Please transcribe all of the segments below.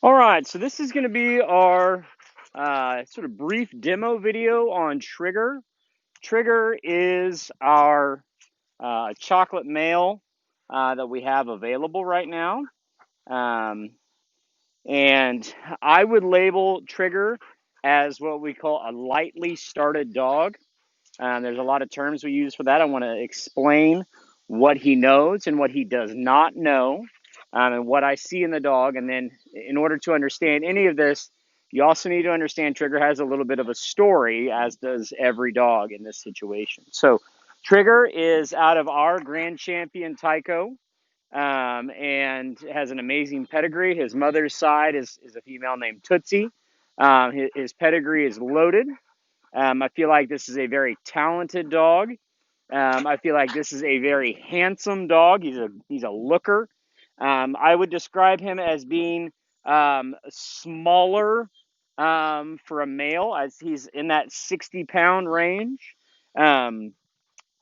All right, so this is going to be our sort of brief demo video on Trigger. Trigger is our chocolate male that we have available right now. Um, and I would label Trigger as what we call a lightly started dog. There's a lot of terms we use for that. I want to explain what he knows and what he does not know, and what I see in the dog. And then, in order to understand any of this, you also need to understand Trigger has a little bit of a story, as does every dog in this situation. So, Trigger is out of our Grand Champion Tyco, and has an amazing pedigree. His mother's side is a female named Tootsie. His pedigree is loaded. I feel like this is a very talented dog. I feel like this is a very handsome dog. He's a looker. I would describe him as being smaller for a male, as he's in that 60-pound range. Um,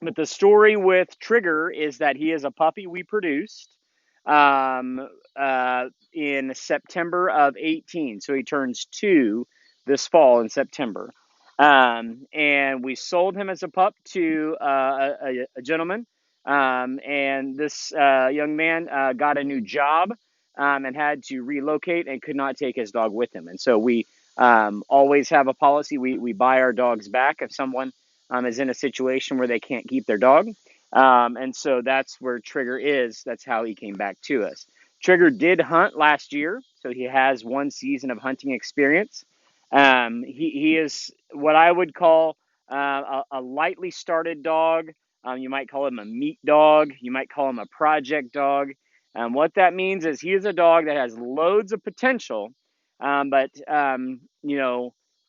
but the story with Trigger is that he is a puppy we produced um, in September of 18. So he turns 2 this fall in September. And we sold him as a pup to a gentleman. And this young man got a new job and had to relocate and could not take his dog with him. And so we always have a policy. We buy our dogs back if someone is in a situation where they can't keep their dog. And so that's where Trigger is. That's how he came back to us. Trigger did hunt last year, so he has 1 season of hunting experience. He is what I would call a lightly started dog. You might call him a meat dog. You might call him a project dog. What that means is he is a dog that has loads of potential, but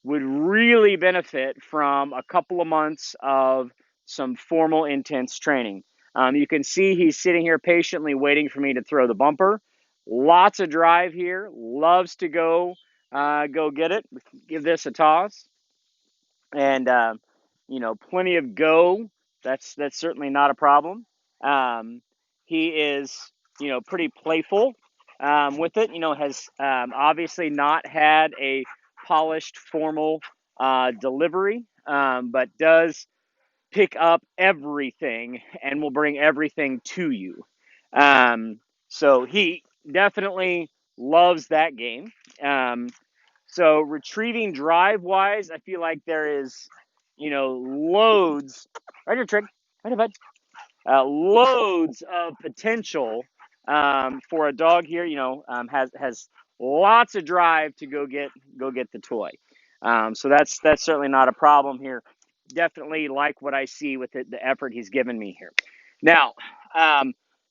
would really benefit from a couple of months of some formal, intense training. You can see he's sitting here patiently waiting for me to throw the bumper. Lots of drive here. Loves to go get it. Give this a toss, and plenty of go. That's certainly not a problem. Um, he is pretty playful with it. Has obviously not had a polished formal delivery, but does pick up everything and will bring everything to you. Um, so he definitely loves that game. So retrieving drive wise, I feel like there is, loads. Right here, Trick. Right here, bud. Loads of potential for a dog here. Has lots of drive to go get the toy. So that's certainly not a problem here. Definitely like what I see with the effort he's given me here. Now,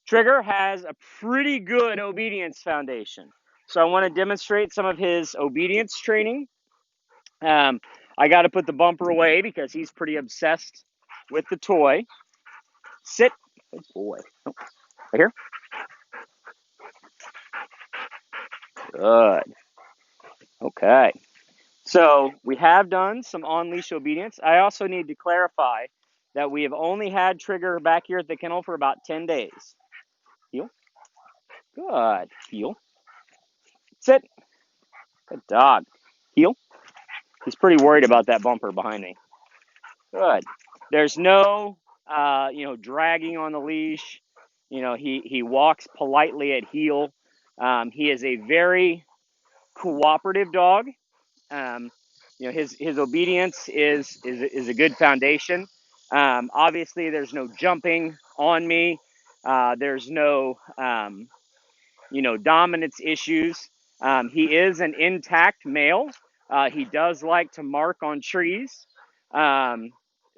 Trigger has a pretty good obedience foundation. So I want to demonstrate some of his obedience training. I got to put the bumper away because he's pretty obsessed with the toy. Sit. Good boy. Oh, right here. Good. Okay. So we have done some on-leash obedience. I also need to clarify that we have only had Trigger back here at the kennel for about 10 days. Heel. Good. Heel. Sit. Good dog. Heel. He's pretty worried about that bumper behind me. Good. There's no, dragging on the leash. He walks politely at heel. He is a very cooperative dog. Um, his obedience is a good foundation. Obviously, there's no jumping on me. There's no dominance issues. He is an intact male. He does like to mark on trees. Um,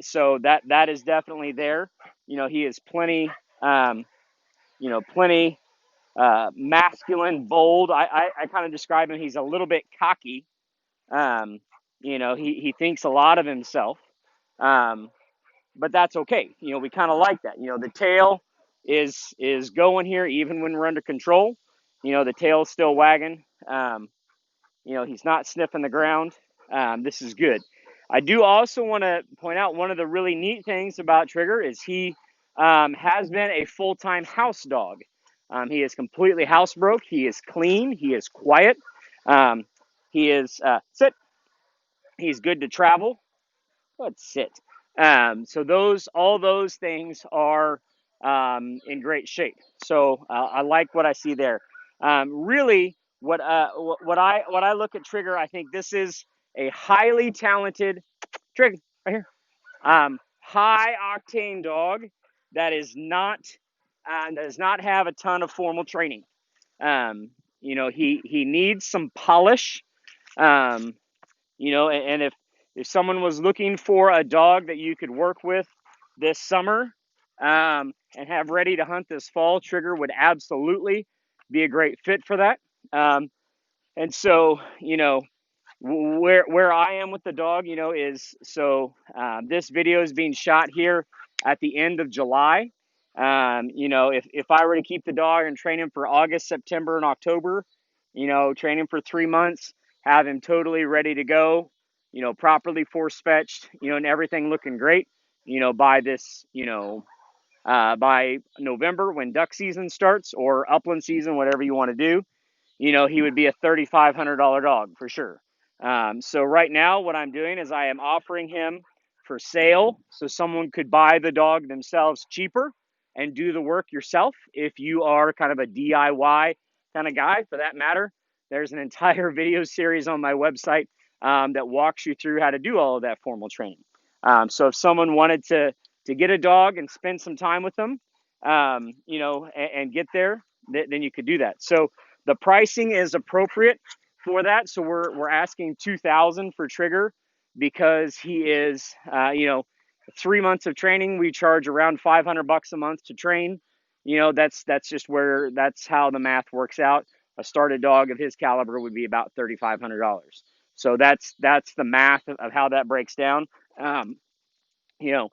so that is definitely there. He is plenty masculine, bold. I kind of describe him. He's a little bit cocky. Um, he thinks a lot of himself. Um, but that's okay. We kind of like that. The tail is going here even when we're under control. The tail's still wagging. He's not sniffing the ground. This is good. I do also want to point out one of the really neat things about Trigger is he has been a full-time house dog. He is completely housebroke. He is clean. He is quiet. Um, he is sit. He's good to travel. Let's sit. So all those things are in great shape. So I like what I see there. Really, what I look at Trigger, I think this is a highly talented Trigger right here. High octane dog that is not does not have a ton of formal training. He needs some polish. Um, and if someone was looking for a dog that you could work with this summer and have ready to hunt this fall, Trigger would absolutely be a great fit for that. And so, where I am with the dog, is so this video is being shot here at the end of July. If I were to keep the dog and train him for August, September, and October, train him for 3 months, have him totally ready to go, properly force fetched, and everything looking great, by this, by November when duck season starts or upland season, whatever you want to do, he would be a $3,500 dog for sure. So right now, what I'm doing is I am offering him for sale, so someone could buy the dog themselves cheaper and do the work yourself. If you are kind of a DIY kind of guy, for that matter, there's an entire video series on my website that walks you through how to do all of that formal training. So if someone wanted to get a dog and spend some time with them, and get there, then you could do that. So the pricing is appropriate for that. So we're asking 2,000 for Trigger because he is 3 months of training. We charge around $500 a month to train. That's just that's how the math works out. A started dog of his caliber would be about $3,500. So that's the math of how that breaks down. Um, you know,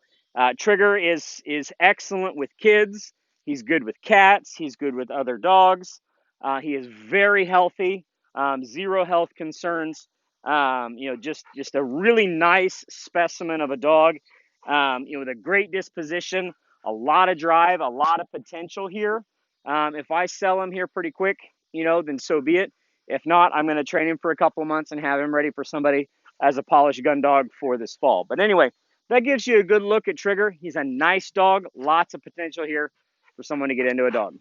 Trigger is excellent with kids. He's good with cats. He's good with other dogs. He is very healthy. Zero health concerns. Just a really nice specimen of a dog. With a great disposition, a lot of drive, a lot of potential here. If I sell him here pretty quick, then so be it. If not, I'm going to train him for a couple of months and have him ready for somebody as a polished gun dog for this fall. But anyway, that gives you a good look at Trigger. He's a nice dog. Lots of potential here for someone to get into a dog.